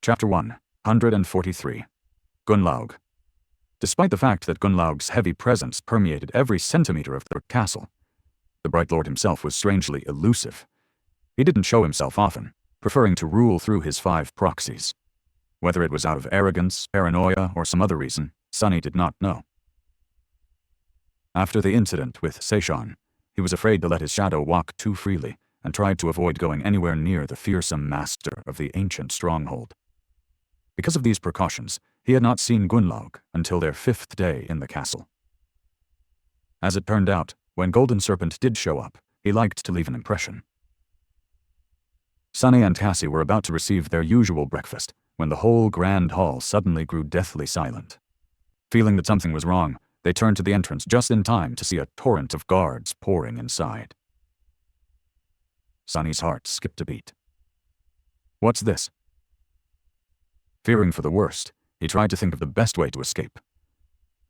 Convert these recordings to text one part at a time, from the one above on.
Chapter 143. Gunnlaug. Despite the fact that Gunnlaug's heavy presence permeated every centimeter of the castle, the Bright Lord himself was strangely elusive. He didn't show himself often, preferring to rule through his 5 proxies. Whether it was out of arrogance, paranoia, or some other reason, Sunny did not know. After the incident with Seishan, he was afraid to let his shadow walk too freely and tried to avoid going anywhere near the fearsome master of the ancient stronghold. Because of these precautions, he had not seen Gunnlaug until their 5th day in the castle. As it turned out, when Golden Serpent did show up, he liked to leave an impression. Sunny and Cassie were about to receive their usual breakfast when the whole grand hall suddenly grew deathly silent. Feeling that something was wrong, they turned to the entrance just in time to see a torrent of guards pouring inside. Sunny's heart skipped a beat. What's this? Fearing for the worst, he tried to think of the best way to escape.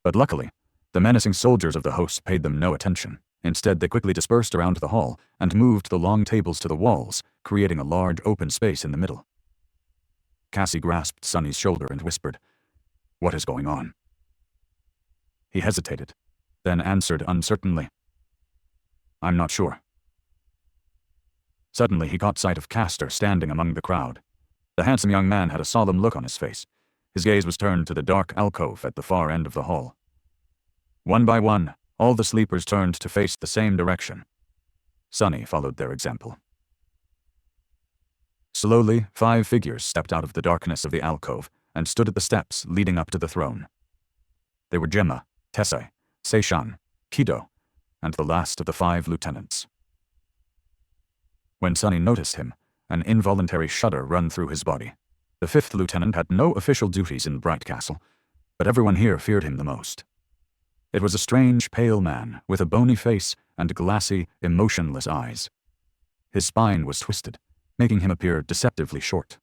But luckily, the menacing soldiers of the host paid them no attention. Instead, they quickly dispersed around the hall and moved the long tables to the walls, creating a large open space in the middle. Cassie grasped Sunny's shoulder and whispered, "What is going on?" He hesitated, then answered uncertainly, "I'm not sure." Suddenly, he caught sight of Castor standing among the crowd. The handsome young man had a solemn look on his face. His gaze was turned to the dark alcove at the far end of the hall. One by one, all the sleepers turned to face the same direction. Sunny followed their example. Slowly, 5 figures stepped out of the darkness of the alcove and stood at the steps leading up to the throne. They were Gemma, Tessai, Seishan, Kido, and the last of the 5 lieutenants. When Sunny noticed him, an involuntary shudder ran through his body. The 5th lieutenant had no official duties in Bright Castle, but everyone here feared him the most. It was a strange, pale man with a bony face and glassy, emotionless eyes. His spine was twisted, making him appear deceptively short.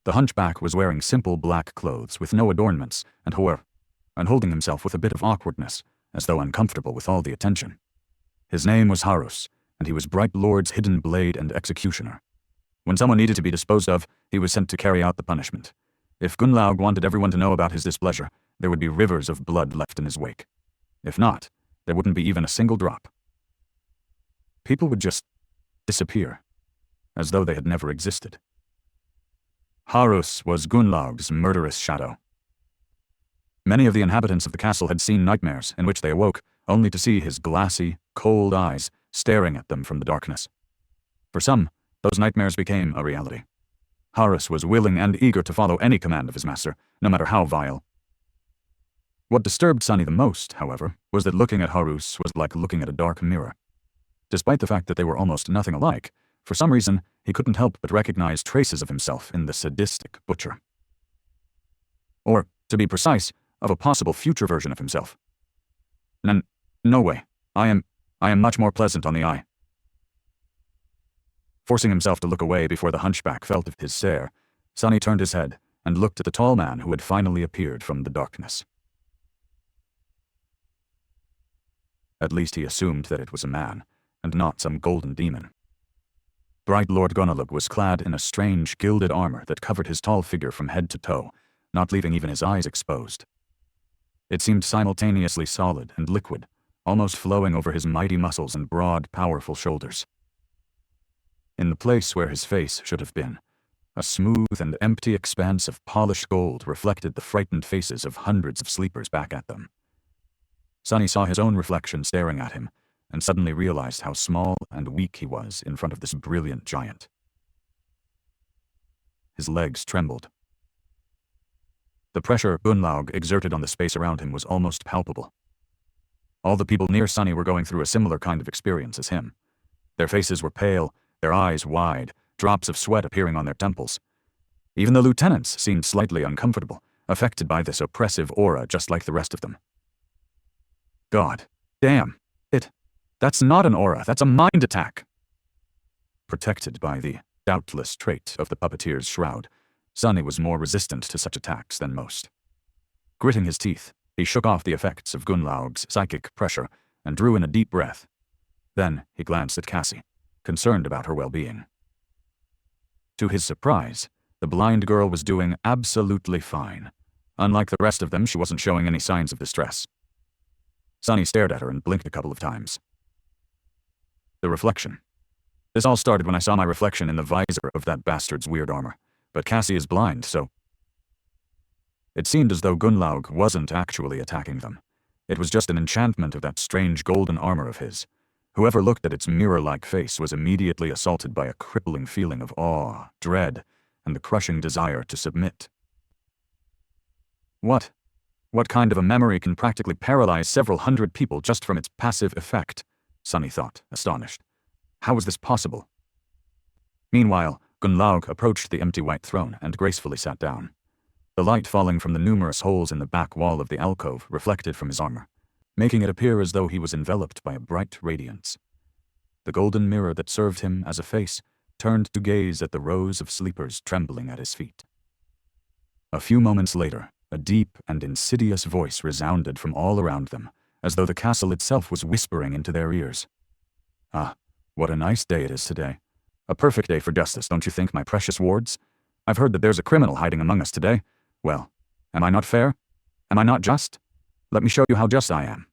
The hunchback was wearing simple black clothes with no adornments and holding himself with a bit of awkwardness, as though uncomfortable with all the attention. His name was Harus, and he was Bright Lord's hidden blade and executioner. When someone needed to be disposed of, he was sent to carry out the punishment. If Gunnlaug wanted everyone to know about his displeasure, there would be rivers of blood left in his wake. If not, there wouldn't be even a single drop. People would just disappear, as though they had never existed. Harus was Gunnlaug's murderous shadow. Many of the inhabitants of the castle had seen nightmares in which they awoke, only to see his glassy, cold eyes staring at them from the darkness. For some, those nightmares became a reality. Harus was willing and eager to follow any command of his master, no matter how vile. What disturbed Sunny the most, however, was that looking at Harus was like looking at a dark mirror. Despite the fact that they were almost nothing alike, for some reason, he couldn't help but recognize traces of himself in the sadistic butcher. Or, to be precise, of a possible future version of himself. No way. I am much more pleasant on the eye. Forcing himself to look away before the hunchback felt of his stare, Sunny turned his head and looked at the tall man who had finally appeared from the darkness. At least he assumed that it was a man, and not some golden demon. Bright Lord Gunnlaug was clad in a strange gilded armor that covered his tall figure from head to toe, not leaving even his eyes exposed. It seemed simultaneously solid and liquid, almost flowing over his mighty muscles and broad, powerful shoulders. In the place where his face should have been, a smooth and empty expanse of polished gold reflected the frightened faces of hundreds of sleepers back at them. Sunny saw his own reflection staring at him, and suddenly realized how small and weak he was in front of this brilliant giant. His legs trembled. The pressure Gunnlaug exerted on the space around him was almost palpable. All the people near Sunny were going through a similar kind of experience as him. Their faces were pale, their eyes wide, drops of sweat appearing on their temples. Even the lieutenants seemed slightly uncomfortable, affected by this oppressive aura just like the rest of them. God damn, that's not an aura, that's a mind attack. Protected by the doubtless trait of the puppeteer's shroud, Sunny was more resistant to such attacks than most. Gritting his teeth, he shook off the effects of Gunnlaug's psychic pressure and drew in a deep breath. Then he glanced at Cassie, concerned about her well-being. To his surprise, The blind girl was doing absolutely fine. Unlike the rest of them, she wasn't showing any signs of distress. Sunny stared at her and blinked a couple of times. The reflection. This all started when I saw my reflection in the visor of that bastard's weird armor. But Cassie is blind, so... It seemed as though Gunnlaug wasn't actually attacking them. It was just an enchantment of that strange golden armor of his. Whoever looked at its mirror-like face was immediately assaulted by a crippling feeling of awe, dread, and the crushing desire to submit. What? What kind of a memory can practically paralyze several hundred people just from its passive effect? Sunny thought, astonished. How was this possible? Meanwhile, Gunnlaug approached the empty white throne and gracefully sat down. The light falling from the numerous holes in the back wall of the alcove reflected from his armor, making it appear as though he was enveloped by a bright radiance. The golden mirror that served him as a face turned to gaze at the rows of sleepers trembling at his feet. A few moments later, a deep and insidious voice resounded from all around them, as though the castle itself was whispering into their ears. Ah, what a nice day it is today. A perfect day for justice, don't you think, my precious wards? I've heard that there's a criminal hiding among us today. Well, am I not fair? Am I not just? Let me show you how just I am.